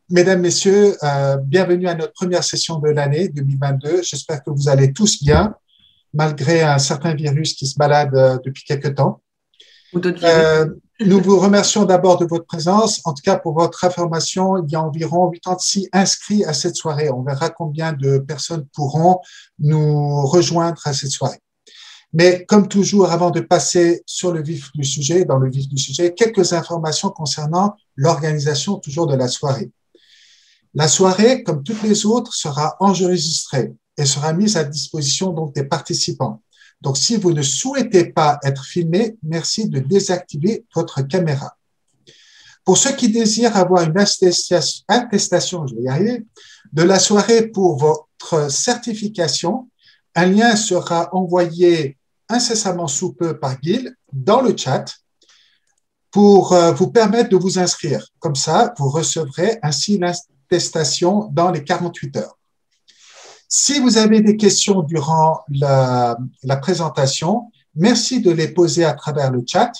Mesdames, Messieurs, bienvenue à notre première session de l'année 2022. J'espère que vous allez tous bien, malgré un certain virus qui se balade depuis quelque temps. Ou d'autres virus. Nous vous remercions d'abord de votre présence. En tout cas, pour votre information, il y a environ 86 inscrits à cette soirée. On verra combien de personnes pourront nous rejoindre à cette soirée. Mais comme toujours, avant de passer sur le vif du sujet, dans le vif du sujet, quelques informations concernant l'organisation toujours de la soirée. La soirée, comme toutes les autres, sera enregistrée et sera mise à disposition donc des participants. Donc, si vous ne souhaitez pas être filmé, merci de désactiver votre caméra. Pour ceux qui désirent avoir une attestation, je vais y arriver, de la soirée pour votre certification, un lien sera envoyé incessamment sous peu par Gil dans le chat pour vous permettre de vous inscrire. Comme ça, vous recevrez ainsi l'attestation dans les 48 heures. Si vous avez des questions durant la présentation, merci de les poser à travers le chat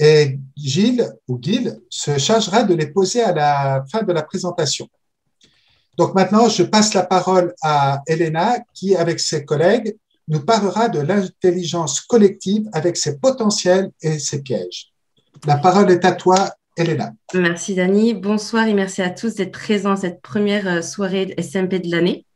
et Gil se chargera de les poser à la fin de la présentation. Donc maintenant, je passe la parole à Elena qui, avec ses collègues, nous parlera de l'intelligence collective avec ses potentiels et ses pièges. La parole est à toi, Elena. Merci Dani. Bonsoir et merci à tous d'être présents à cette première soirée de SMP de l'année.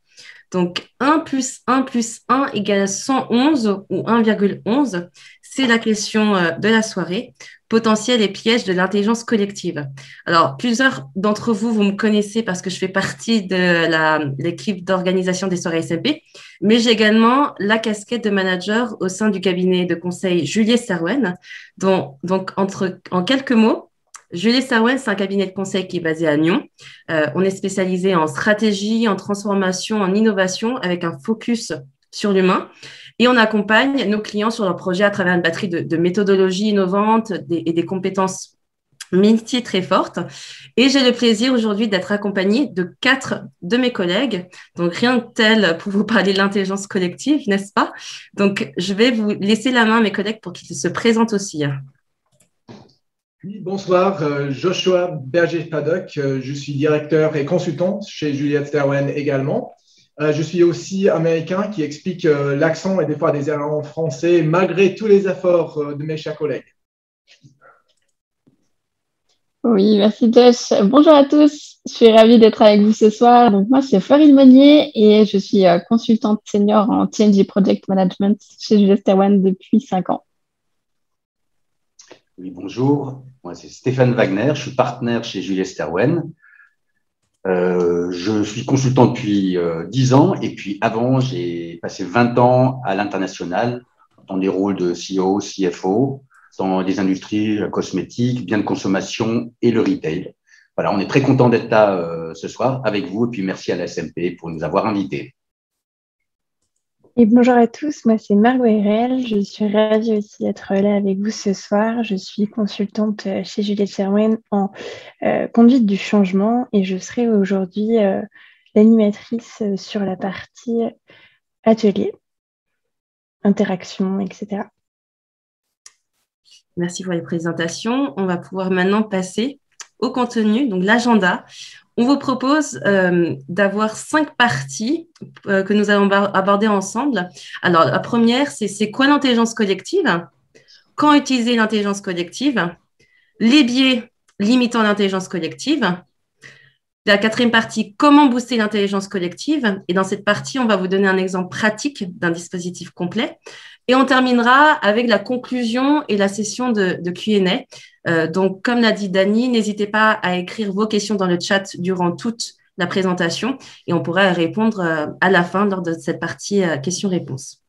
Donc 1 plus 1 plus 1 égale 111 ou 1,11. C'est la question de la soirée. Potentiel et piège de l'intelligence collective. Alors, plusieurs d'entre vous, vous me connaissez parce que je fais partie de l'équipe d'organisation des soirées SMP, mais j'ai également la casquette de manager au sein du cabinet de conseil Juliet Serwen. Donc, en quelques mots, Juliet Serwen, c'est un cabinet de conseil qui est basé à Nyon. On est spécialisé en stratégie, en transformation, en innovation, avec un focus sur l'humain. Et on accompagne nos clients sur leurs projets à travers une batterie de méthodologies innovantes et des compétences métiers très fortes. Et j'ai le plaisir aujourd'hui d'être accompagnée de 4 de mes collègues. Donc, rien de tel pour vous parler de l'intelligence collective, n'est-ce pas? Donc, je vais vous laisser la main à mes collègues pour qu'ils se présentent aussi. Oui, bonsoir, Joshua Berger-Paddock. Je suis directeur et consultant chez Juliette Serwen également. Je suis aussi américain qui explique l'accent et des fois des erreurs en français malgré tous les efforts de mes chers collègues. Oui, merci Josh. Bonjour à tous, je suis ravie d'être avec vous ce soir. Donc moi, c'est Florine Monnier et je suis consultante senior en TNG Project Management chez Juliette Serwen depuis 5 ans. Oui, bonjour, moi c'est Stéphane Wagner, je suis partenaire chez Juliette Serwen. Je suis consultant depuis 10 ans et puis avant, j'ai passé 20 ans à l'international dans des rôles de CEO, CFO, dans les industries cosmétiques, biens de consommation et le retail. Voilà, on est très content d'être là ce soir avec vous et puis merci à la SMP pour nous avoir invités. Et bonjour à tous, moi c'est Margot Herel, je suis ravie aussi d'être là avec vous ce soir. Je suis consultante chez Juliette Serwen en conduite du changement et je serai aujourd'hui l'animatrice sur la partie atelier, interaction, etc. Merci pour les présentations. On va pouvoir maintenant passer au contenu, donc l'agenda. On vous propose d'avoir 5 parties que nous allons aborder ensemble. Alors, la première, c'est quoi l'intelligence collective? Quand utiliser l'intelligence collective? Les biais limitant l'intelligence collective. La 4e partie, comment booster l'intelligence collective? Et dans cette partie, on va vous donner un exemple pratique d'un dispositif complet. Et on terminera avec la conclusion et la session de Q&A. Donc, comme l'a dit Dani, n'hésitez pas à écrire vos questions dans le chat durant toute la présentation et on pourra répondre à la fin lors de cette partie questions-réponses.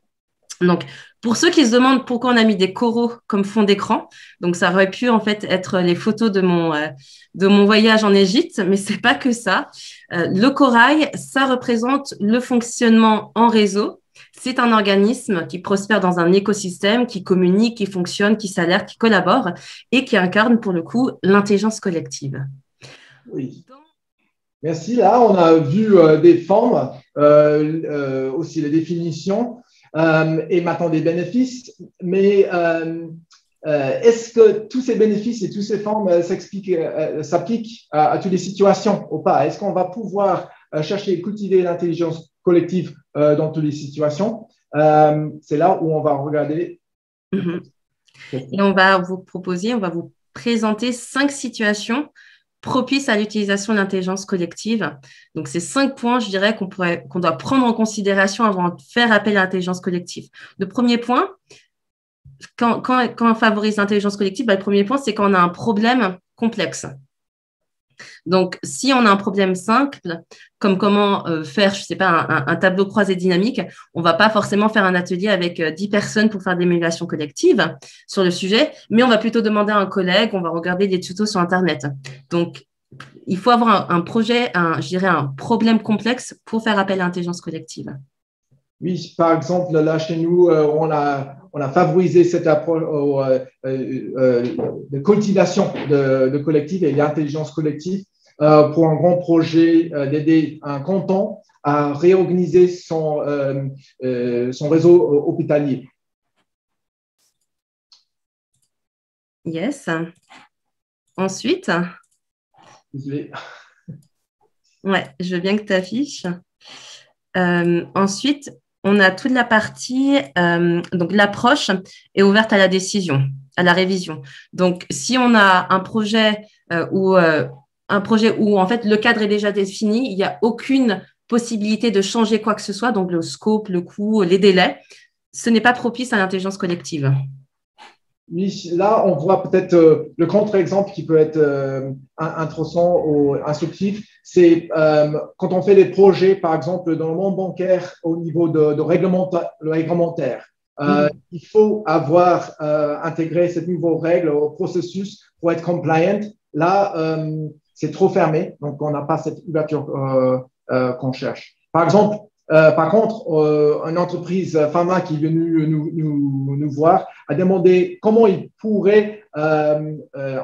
Donc, pour ceux qui se demandent pourquoi on a mis des coraux comme fond d'écran, donc ça aurait pu en fait être les photos de mon voyage en Égypte, mais c'est pas que ça. Le corail, ça représente le fonctionnement en réseau. C'est un organisme qui prospère dans un écosystème, qui communique, qui fonctionne, qui s'alerte, qui collabore et qui incarne pour le coup l'intelligence collective. Oui. Merci. Là, on a vu des formes, aussi les définitions et maintenant des bénéfices. Mais est-ce que tous ces bénéfices et toutes ces formes s'appliquent à toutes les situations ou pas? Est-ce qu'on va pouvoir chercher et cultiver l'intelligence collective dans toutes les situations? C'est là où on va regarder. Et on va vous proposer, on va vous présenter 5 situations propices à l'utilisation de l'intelligence collective. Donc, c'est 5 points, je dirais, qu'on doit prendre en considération avant de faire appel à l'intelligence collective. Le premier point, quand on favorise l'intelligence collective, le premier point, c'est quand on a un problème complexe. Donc, si on a un problème simple, comme comment faire, je ne sais pas, un tableau croisé dynamique, on ne va pas forcément faire un atelier avec 10 personnes pour faire de l'émulation collective sur le sujet, mais on va plutôt demander à un collègue, on va regarder des tutos sur Internet. Donc, il faut avoir un projet, je dirais un problème complexe pour faire appel à l'intelligence collective. Oui, par exemple, là, chez nous, on a favorisé cette approche de cultivation de collectif et d'intelligence collective pour un grand projet d'aider un canton à réorganiser son réseau hospitalier. Yes. Ensuite, Désolé. Ouais, je veux bien que tu affiches. Ensuite, on a toute la partie, donc l'approche est ouverte à la décision, à la révision. Donc, si on a un projet où en fait le cadre est déjà défini, il n'y a aucune possibilité de changer quoi que ce soit, donc le scope, le coût, les délais, ce n'est pas propice à l'intelligence collective. Oui, là, on voit peut-être le contre-exemple qui peut être intéressant ou instructif. C'est quand on fait des projets, par exemple, dans le monde bancaire, au niveau de réglementaire. Il faut avoir intégré cette nouvelle règle au processus pour être compliant. Là, c'est trop fermé, donc on n'a pas cette ouverture qu'on cherche. Par contre, une entreprise pharma qui est venue nous voir a demandé comment ils pourraient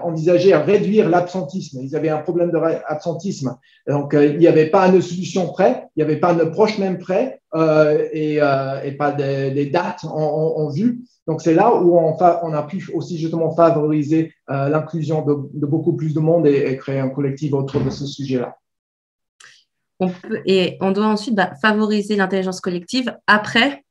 envisager à réduire l'absentisme. Ils avaient un problème d'absentisme. Donc, il n'y avait pas de solution prête, il n'y avait pas de proche même prêt et pas des dates en vue. Donc, c'est là où on a pu aussi justement favoriser l'inclusion de beaucoup plus de monde et créer un collectif autour de ce sujet-là. On doit ensuite favoriser l'intelligence collective après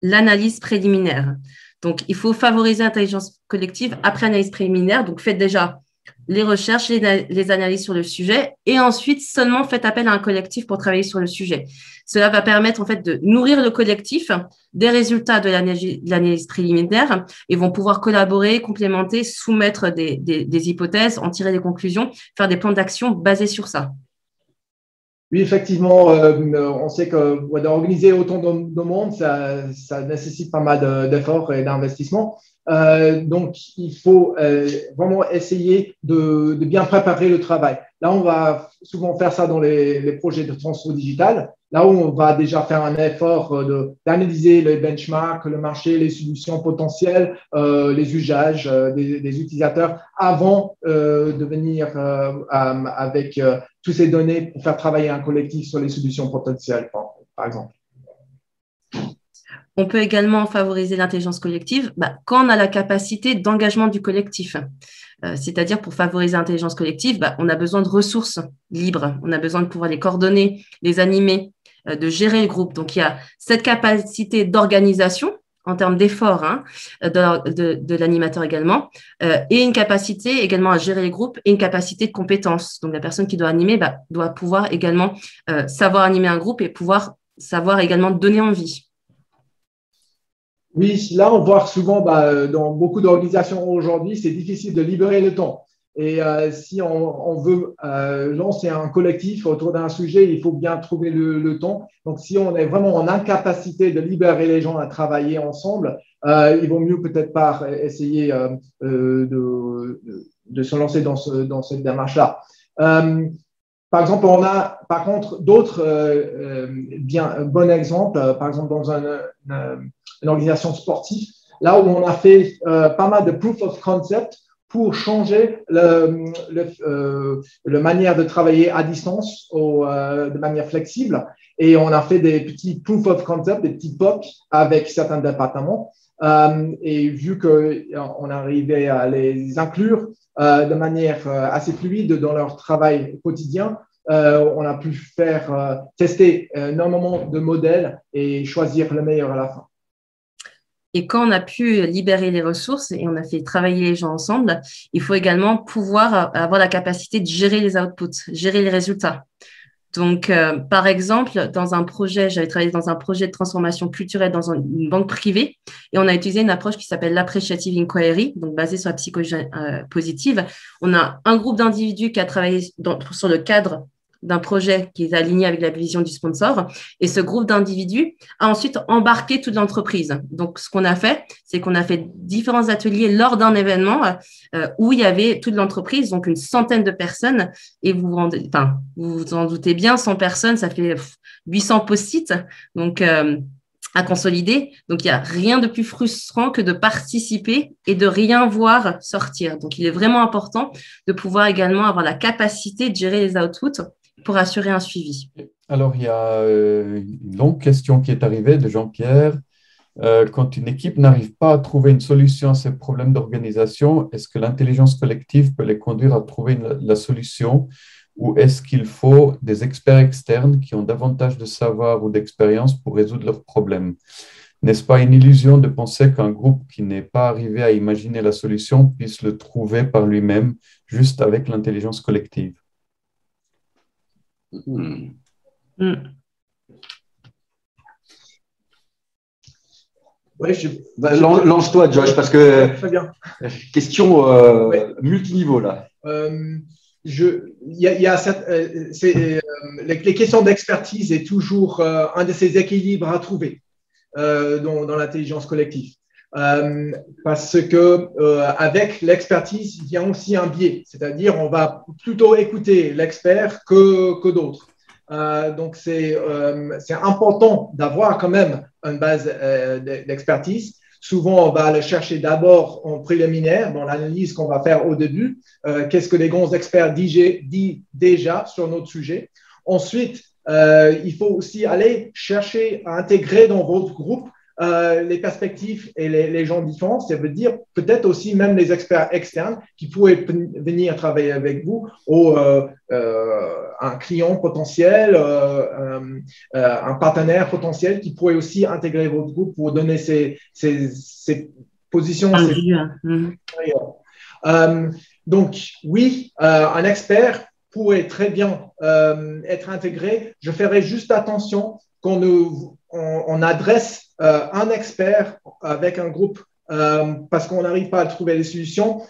l'analyse préliminaire. Donc, il faut favoriser l'intelligence collective après l'analyse préliminaire. Donc, faites déjà les recherches, les analyses sur le sujet et ensuite seulement faites appel à un collectif pour travailler sur le sujet. Cela va permettre en fait de nourrir le collectif des résultats de l'analyse préliminaire et vont pouvoir collaborer, complémenter, soumettre des hypothèses, en tirer des conclusions, faire des plans d'action basés sur ça. Oui, effectivement, on sait que d'organiser autant de monde, ça nécessite pas mal d'efforts et d'investissements. Donc, il faut vraiment essayer de bien préparer le travail. Là, on va souvent faire ça dans les projets de transfert digital, là où on va déjà faire un effort d'analyser les benchmarks, le marché, les solutions potentielles, les usages des utilisateurs avant de venir avec toutes ces données pour faire travailler un collectif sur les solutions potentielles, par exemple. On peut également favoriser l'intelligence collective quand on a la capacité d'engagement du collectif. C'est-à-dire, pour favoriser l'intelligence collective, on a besoin de ressources libres. On a besoin de pouvoir les coordonner, les animer, de gérer le groupe. Donc, il y a cette capacité d'organisation en termes d'efforts de l'animateur également, et une capacité également à gérer les groupes et une capacité de compétence. Donc, la personne qui doit animer doit pouvoir également savoir animer un groupe et pouvoir savoir également donner envie. Oui, là, on voit souvent dans beaucoup d'organisations aujourd'hui, c'est difficile de libérer le temps. Et si on veut lancer un collectif autour d'un sujet, il faut bien trouver le temps. Donc, si on est vraiment en incapacité de libérer les gens à travailler ensemble, il vaut mieux peut-être pas essayer de se lancer dans cette démarche-là. Par exemple, on a par contre d'autres bons exemples, par exemple dans une organisation sportive, là où on a fait pas mal de proof of concept pour changer la manière de travailler à distance de manière flexible. Et on a fait des petits proof of concept, des petits POC avec certains départements. Et vu qu'on arrivait à les inclure de manière assez fluide dans leur travail quotidien, on a pu faire tester énormément de modèles et choisir le meilleur à la fin. Et quand on a pu libérer les ressources et on a fait travailler les gens ensemble, il faut également pouvoir avoir la capacité de gérer les outputs, gérer les résultats. Donc, par exemple, dans un projet, j'avais travaillé dans un projet de transformation culturelle dans une banque privée et on a utilisé une approche qui s'appelle l'appreciative inquiry, donc basée sur la psychologie positive. On a un groupe d'individus qui a travaillé sur le cadre d'un projet qui est aligné avec la vision du sponsor. Et ce groupe d'individus a ensuite embarqué toute l'entreprise. Donc, ce qu'on a fait, c'est qu'on a fait différents ateliers lors d'un événement où il y avait toute l'entreprise, donc une centaine de personnes. Et vous vous en doutez bien, 100 personnes, ça fait 800 post-it. Donc, à consolider. Donc, il n'y a rien de plus frustrant que de participer et de rien voir sortir. Donc, il est vraiment important de pouvoir également avoir la capacité de gérer les outputs pour assurer un suivi. Alors, il y a une longue question qui est arrivée de Jean-Pierre. Quand une équipe n'arrive pas à trouver une solution à ses problèmes d'organisation, est-ce que l'intelligence collective peut les conduire à trouver la solution ou est-ce qu'il faut des experts externes qui ont davantage de savoir ou d'expérience pour résoudre leurs problèmes? N'est-ce pas une illusion de penser qu'un groupe qui n'est pas arrivé à imaginer la solution puisse le trouver par lui-même juste avec l'intelligence collective? Lance-toi, Josh, parce que très bien. Question multiniveau là. Les questions d'expertise est toujours un de ces équilibres à trouver dans l'intelligence collective. Parce que avec l'expertise, il y a aussi un biais, c'est-à-dire on va plutôt écouter l'expert que d'autres. Donc c'est important d'avoir quand même une base d'expertise. Souvent, on va le chercher d'abord en préliminaire, dans l'analyse qu'on va faire au début. Qu'est-ce que les grands experts disent déjà sur notre sujet? Ensuite, il faut aussi aller chercher à intégrer dans votre groupe les perspectives et les gens différents. Ça veut dire peut-être aussi même les experts externes qui pourraient venir travailler avec vous ou un client potentiel, un partenaire potentiel qui pourrait aussi intégrer votre groupe pour donner ses positions. Donc, oui, un expert pourrait très bien être intégré. Je ferai juste attention qu'on on adresse un expert avec un groupe parce qu'on n'arrive pas à trouver les solutions.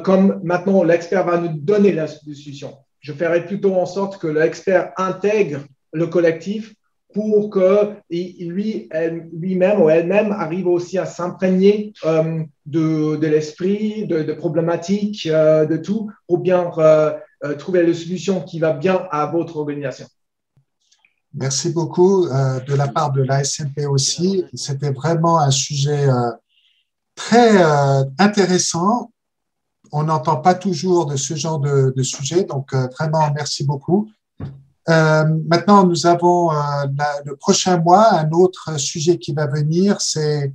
Comme maintenant, l'expert va nous donner la solution. Je ferai plutôt en sorte que l'expert intègre le collectif pour que lui-même ou elle-même arrive aussi à s'imprégner de l'esprit, de problématiques, de tout, pour bien trouver la solution qui va bien à votre organisation. Merci beaucoup de la part de la SMP aussi. C'était vraiment un sujet très intéressant. On n'entend pas toujours de ce genre de sujet, donc vraiment merci beaucoup. Maintenant, nous avons le prochain mois un autre sujet qui va venir, c'est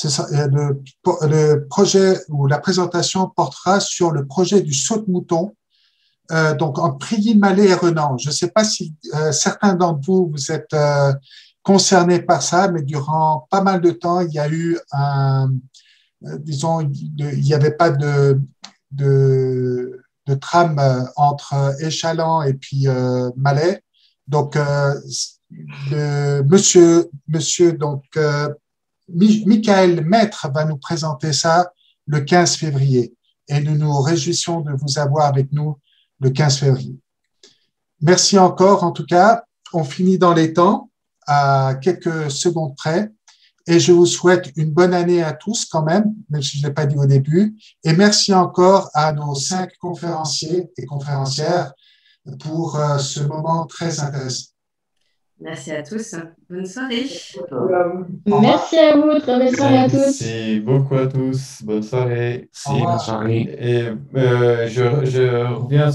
le projet où la présentation portera sur le projet du saute-mouton. Donc, en Prix, Malais et Renan. Je ne sais pas si certains d'entre vous, vous êtes concernés par ça, mais durant pas mal de temps, il y a eu il n'y avait pas de tram entre Échallens et puis Malais. Donc, Michael Maître va nous présenter ça le 15 février. Et nous nous réjouissons de vous avoir avec nous le 15 février. Merci encore, en tout cas. On finit dans les temps, à quelques secondes près. Et je vous souhaite une bonne année à tous quand même si je ne l'ai pas dit au début. Et merci encore à nos 5 conférenciers et conférencières pour ce moment très intéressant. Merci à tous. Bonne soirée. Merci à vous. Très belle soirée à tous. Merci beaucoup à tous. Bonne soirée. Bonne soirée. Et je reviens.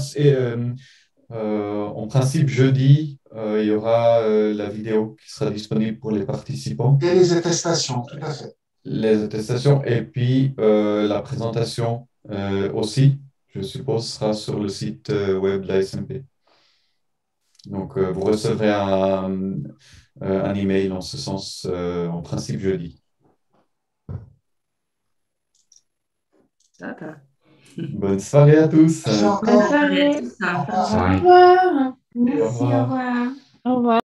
En principe, jeudi, il y aura la vidéo qui sera disponible pour les participants. Et les attestations, tout à fait. Les attestations et puis la présentation aussi, je suppose, sera sur le site web de la SMP. Donc, vous recevrez un email en ce sens, en principe, jeudi. Bonne soirée à tous. Bonne soirée. Au Au revoir. Merci, au revoir. Au revoir.